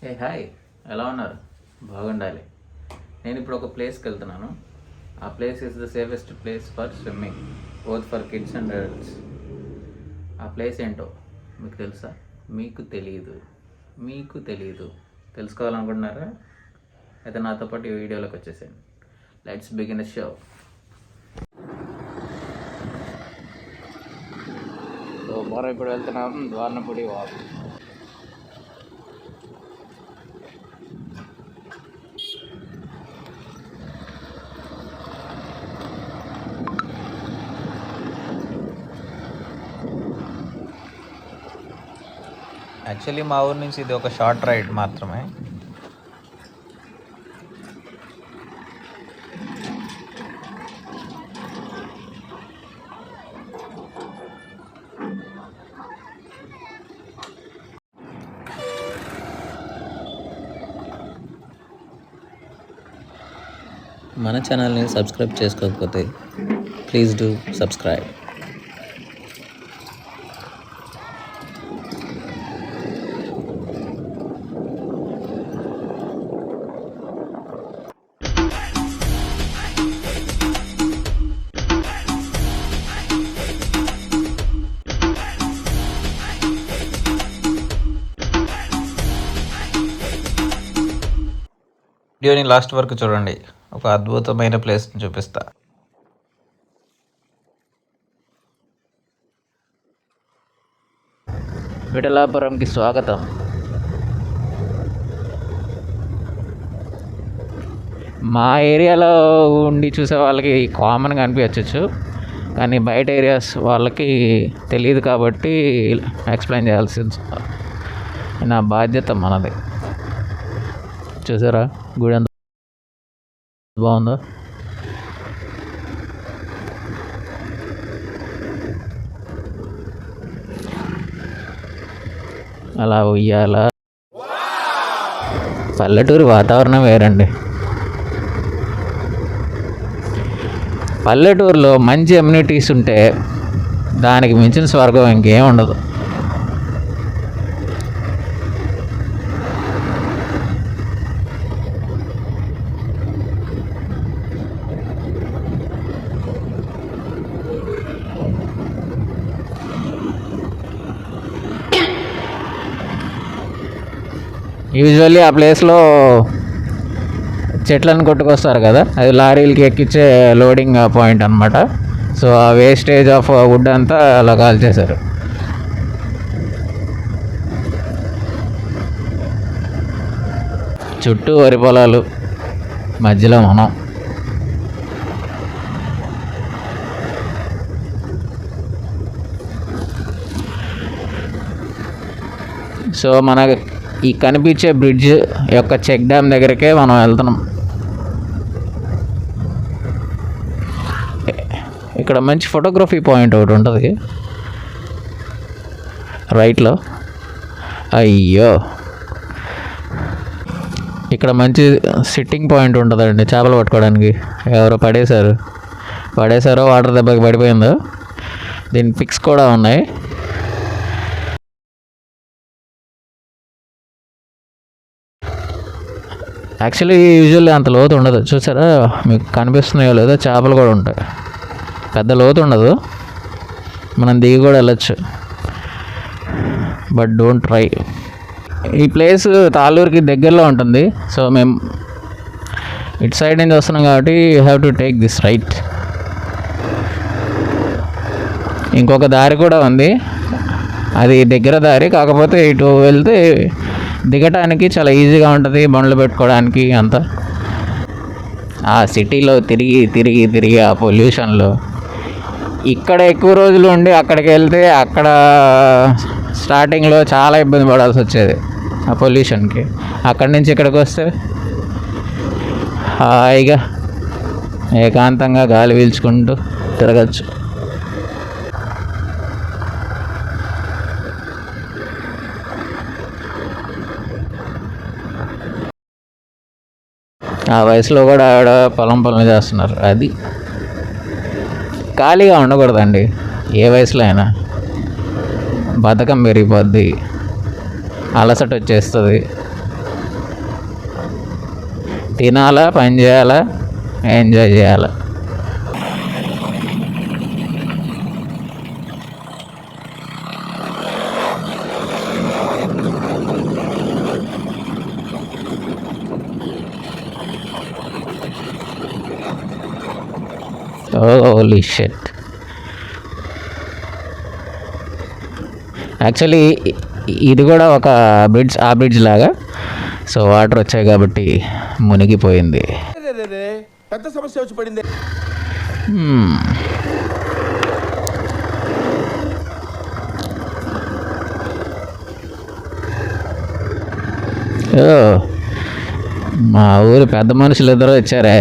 ఏ hi, ఎలా ఉన్నారు? బాగుండాలి. నేను ఇప్పుడు ఒక ప్లేస్కి వెళ్తున్నాను. ఆ place is the safest place for swimming, both for kids and adults. ఆ ప్లేస్ ఏంటో మీకు తెలుసా? మీకు తెలియదు. తెలుసుకోవాలనుకుంటున్నారా? అయితే నాతో పాటు ఈ వీడియోలోకి వచ్చేసాను. Let's begin the show. So మనం ఇప్పుడు వెళ్తున్నాం ద్వారనపూడి వాక్. యాక్చువల్లీ మా ఊరి నుంచి ఇది ఒక షార్ట్ రైడ్ మాత్రమే. మన ఛానల్ని సబ్స్క్రైబ్ చేసుకోకపోతే ప్లీజ్ డూ సబ్స్క్రైబ్. వీడియోని లాస్ట్ వరకు చూడండి, ఒక అద్భుతమైన ప్లేస్ని చూపిస్తా. విఠలాపురంకి స్వాగతం. మా ఏరియాలో ఉండి చూసే వాళ్ళకి కామన్గా అనిపించవచ్చు, కానీ బయట ఏరియాస్ వాళ్ళకి తెలియదు కాబట్టి ఎక్స్ప్లెయిన్ చేయాల్సి నా బాధ్యత మనది. చూసారా గుడి ఎంత బాగుందో? అలా ఉయ్యాల. పల్లెటూరు వాతావరణం వేరండి. పల్లెటూరులో మంచి అమ్యూనిటీస్ ఉంటే దానికి మించిన స్వర్గం ఇంకేం ఉండదు. యూజువల్లీ ఆ ప్లేస్లో చెట్లను కొట్టుకొస్తారు కదా, అది లారీలకి ఎక్కించే లోడింగ్ పాయింట్ అనమాట. సో ఆ వేస్టేజ్ ఆఫ్ వుడ్ అంతా అలా కాల్చేశారు. చుట్టూ వరి పొలాలు, మధ్యలో మనం. సో మన ఈ కనిపించే బ్రిడ్జ్ యొక్క చెక్ డ్యామ్ దగ్గరికే మనం వెళ్తున్నాం. ఇక్కడ మంచి ఫోటోగ్రఫీ పాయింట్ ఒకటి ఉంటుంది రైట్లో. అయ్యో, ఇక్కడ మంచి సిట్టింగ్ పాయింట్ ఉంటుందండి చేపలు పట్టుకోవడానికి. ఎవరో పడేశారో వాటర్ దెబ్బకి పడిపోయిందో. దీని పిక్స్ కూడా ఉన్నాయి. యాక్చువల్లీ యూజువల్లీ అంత లోతు ఉండదు. చూసారా, మీకు కనిపిస్తున్నాయో లేదో, చేపలు కూడా ఉంటాయి. పెద్ద లోతు ఉండదు, మనం దిగి కూడా వెళ్ళచ్చు. But don't try. ఈ ప్లేస్ తాళ్ళూరుకి దగ్గరలో ఉంటుంది. సో మేము ఇటు సైడ్ నుంచి వస్తున్నాం కాబట్టి you have to take this right. ఇంకొక దారి కూడా ఉంది, అది దగ్గర దారి. కాకపోతే ఇటు వెళ్తే దిగటానికి చాలా ఈజీగా ఉంటుంది, బండ్లు పెట్టుకోవడానికి అంతా. ఆ సిటీలో తిరిగి ఆ పొల్యూషన్లో ఇక్కడ ఎక్కువ రోజులు ఉండి అక్కడికి వెళ్తే అక్కడ స్టార్టింగ్లో చాలా ఇబ్బంది పడాల్సి వచ్చేది ఆ పొల్యూషన్కి. అక్కడి నుంచి ఇక్కడికి వస్తే హాయిగా ఏకాంతంగా గాలి పీల్చుకుంటూ తిరగచ్చు. ఆ వయసులో కూడా ఆవిడ పొలం పనులు చేస్తున్నారు. అది ఖాళీగా ఉండకూడదండి ఏ వయసులో అయినా. బద్ధకం పెరిగిపోద్ది, అలసట వచ్చేస్తుంది. తినాలా, పని చేయాలా, ఎంజాయ్ చేయాలా. Holy shit. యాక్చువల్లీ ఇది కూడా ఒక బ్రిడ్జ్, ఆ బ్రిడ్జ్ లాగా. సో వాటర్ వచ్చాయి కాబట్టి మునిగిపోయింది. పెద్ద సమస్య వచ్చి పడింది. మా ఊరు పెద్ద మనుషులు ఇద్దరు వచ్చారే.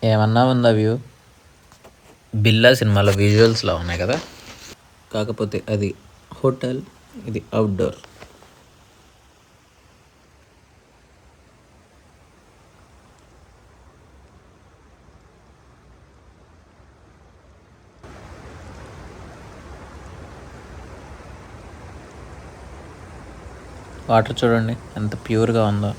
ఏమన్నా ఉందా వ్యూ? బిల్లా సినిమాలో విజువల్స్లో ఉన్నాయి కదా, కాకపోతే అది హోటల్, ఇది అవుట్డోర్. వాటర్ చూడండి ఎంత ప్యూర్గా ఉందో.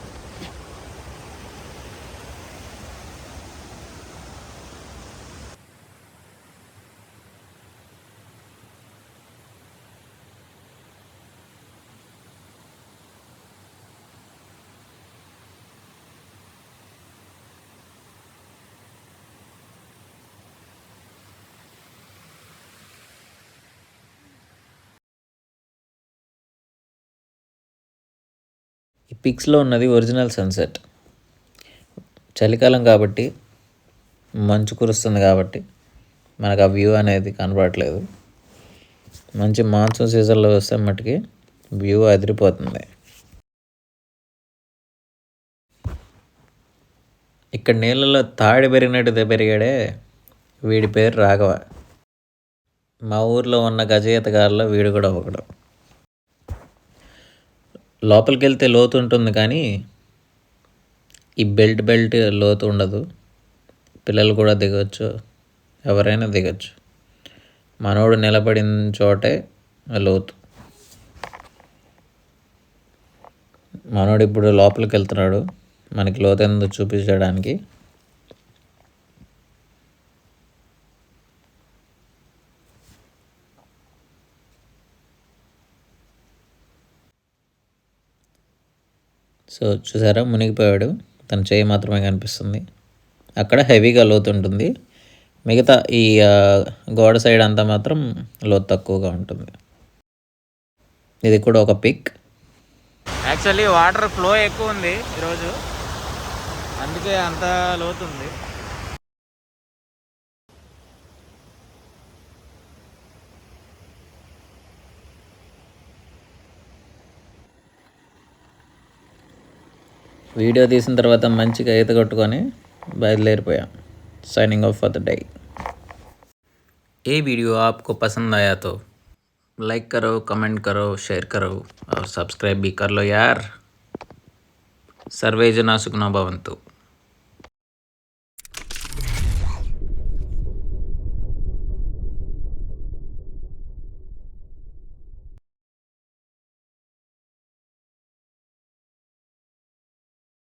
ఈ పిక్స్లో ఉన్నది ఒరిజినల్ సన్సెట్. చలికాలం కాబట్టి, మంచు కురుస్తుంది కాబట్టి మనకు ఆ వ్యూ అనేది కనపడట్లేదు. మంచి మాన్సూన్ సీజన్లో వస్తే మట్టుకి వ్యూ అదిరిపోతుంది. ఇక్కడ నీళ్ళలో తాడి పెరిగినట్టు పెరిగాడే, వీడి పేరు రాఘవ. మా ఊర్లో ఉన్న గజయితగారులో వీడు కూడా ఒకడు. లోపలికి వెళ్తే లోతు ఉంటుంది కానీ ఈ బెల్ట్ లోతు ఉండదు. పిల్లలు కూడా దిగొచ్చు, ఎవరైనా దిగచ్చు. మనోడు నిలబడిన చోటే లోతు. మనోడు ఇప్పుడు లోపలికి వెళ్తున్నాడు మనకి లోతు ఎందుకు చూపించడానికి. సో చూసారా, మునిగిపోయాడు. తన చేయి మాత్రమే కనిపిస్తుంది. అక్కడ హెవీగా లోతు ఉంటుంది. మిగతా ఈ గోడ సైడ్ అంతా మాత్రం లోతు తక్కువగా ఉంటుంది. ఇది కూడా ఒక పిక్. యాక్చువల్లీ వాటర్ ఫ్లో ఎక్కువ ఉంది ఈరోజు, అందుకే అంత లోతు ఉంది. వీడియో తీసిన తర్వాత మంచిగా ఈత కొట్టుకొని బయలుదేరిపోయాం. Signing off for the day. ये वीडियो आपको पसंद आया तो लाइक करो, कमेंट करो, शेयर करो और सब्सक्राइब भी कर लो यार। సర్వే జనా సుఖినో భవంతు.